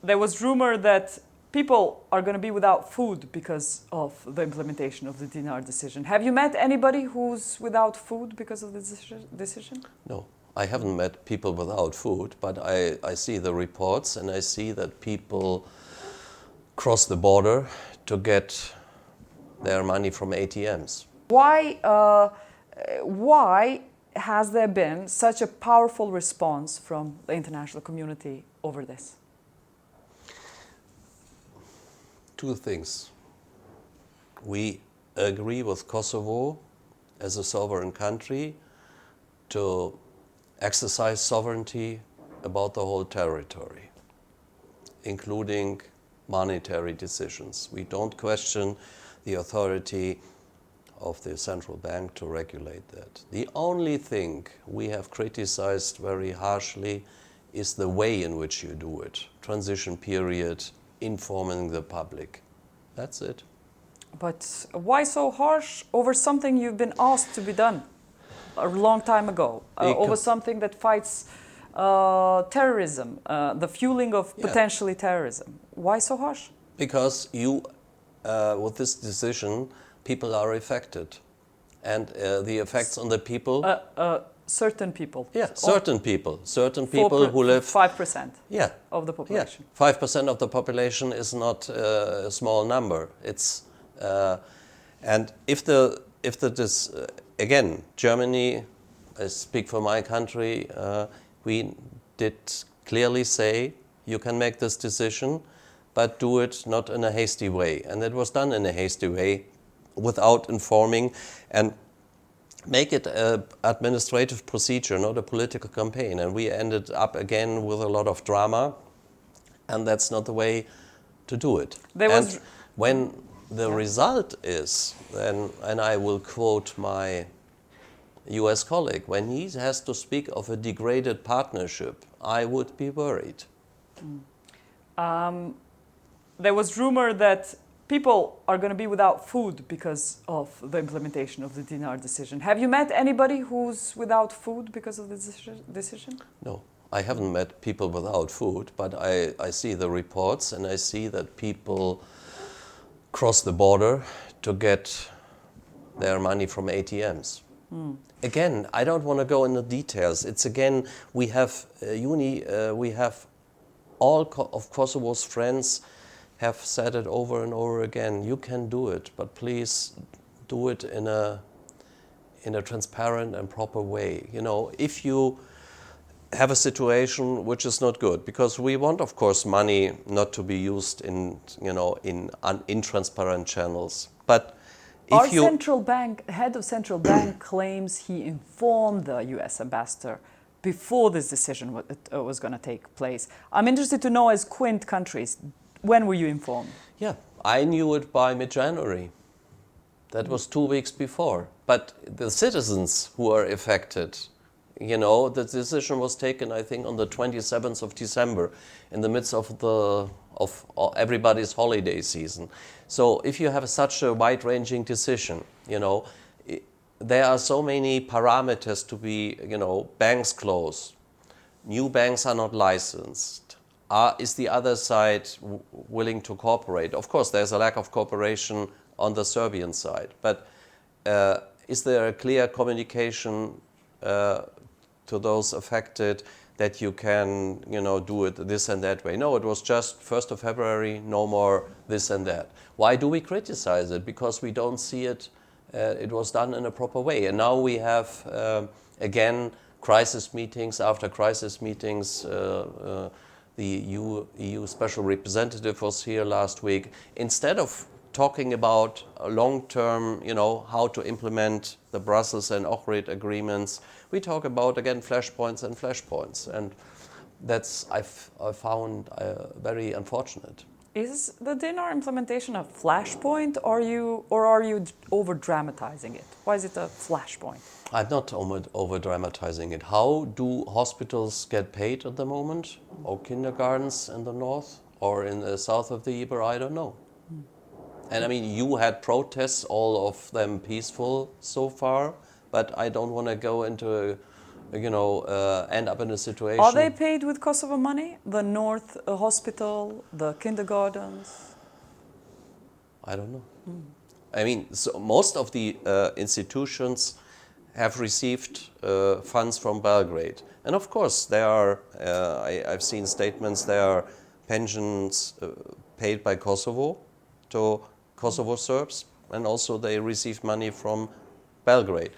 There was rumor that people are going to be without food because of the implementation of the dinar decision. Have you met anybody who's without food because of the decision? No, I haven't met people without food, but I see the reports and I see that people cross the border to get their money from ATMs. Why has there been such a powerful response from the international community over this? Two things. We agree with Kosovo as a sovereign country to exercise sovereignty about the whole territory, including monetary decisions. We don't question the authority of the central bank to regulate that. The only thing we have criticized very harshly is the way in which you do it. Transition period, informing the public. That's it. But why so harsh over something you've been asked to be done a long time ago? Over something that fights terrorism, the fueling of potentially terrorism. Why so harsh? Because with this decision, people are affected. And the effects on the people... certain people. Yeah, certain people. Certain people who live... 5% of the population. Yeah. 5% of the population is not a small number. It's... and again, Germany, I speak for my country, we did clearly say, you can make this decision, but do it not in a hasty way. And it was done in a hasty way, without informing, and make it an administrative procedure, not a political campaign. And we ended up again with a lot of drama, and that's not the way to do it. When the result is, then, and I will quote my US colleague, when he has to speak of a degraded partnership, I would be worried. There was rumor that people are going to be without food because of the implementation of the dinar decision. Have you met anybody who's without food because of the decision? No, I haven't met people without food, but I see the reports and I see that people cross the border to get their money from ATMs. Again, I don't want to go into details. It's again, we have all of Kosovo's friends have said it over and over again. You can do it, but please do it in a transparent and proper way. You know, if you have a situation which is not good, because we want, of course, money not to be used in intransparent channels. But our central bank, head of central bank, claims he informed the U.S. ambassador before this decision was going to take place. I'm interested to know, as Quint countries, when were you informed? Yeah, I knew it by mid-January. That was 2 weeks before. But the citizens who are affected, you know, the decision was taken, I think, on the 27th of December, in the midst of everybody's holiday season. So if you have such a wide-ranging decision, you know, there are so many parameters to be, you know, banks close, new banks are not licensed. Is the other side willing to cooperate? Of course, there's a lack of cooperation on the Serbian side, but is there a clear communication to those affected that you can, you know, do it this and that way? No, it was just 1st of February, no more this and that. Why do we criticize it? Because we don't see it, it was done in a proper way. And now we have, again, crisis meetings after crisis meetings. The EU Special Representative was here last week. Instead of talking about long-term, you know, how to implement the Brussels and Ohrid agreements, we talk about, again, flashpoints. And that's, I found very unfortunate. Is the dinar implementation a flashpoint, or are you over-dramatizing it? Why is it a flashpoint? I'm not over-dramatizing it. How do hospitals get paid at the moment? Or kindergartens in the north? Or in the south of the Eber? I don't know. And I mean, you had protests, all of them peaceful so far, but I don't want to go into end up in a situation. Are they paid with Kosovo money? The North Hospital, the kindergartens? I don't know. I mean, so most of the institutions have received funds from Belgrade. And of course, there are, I've seen statements, there are pensions paid by Kosovo to Kosovo Serbs, and also they receive money from Belgrade.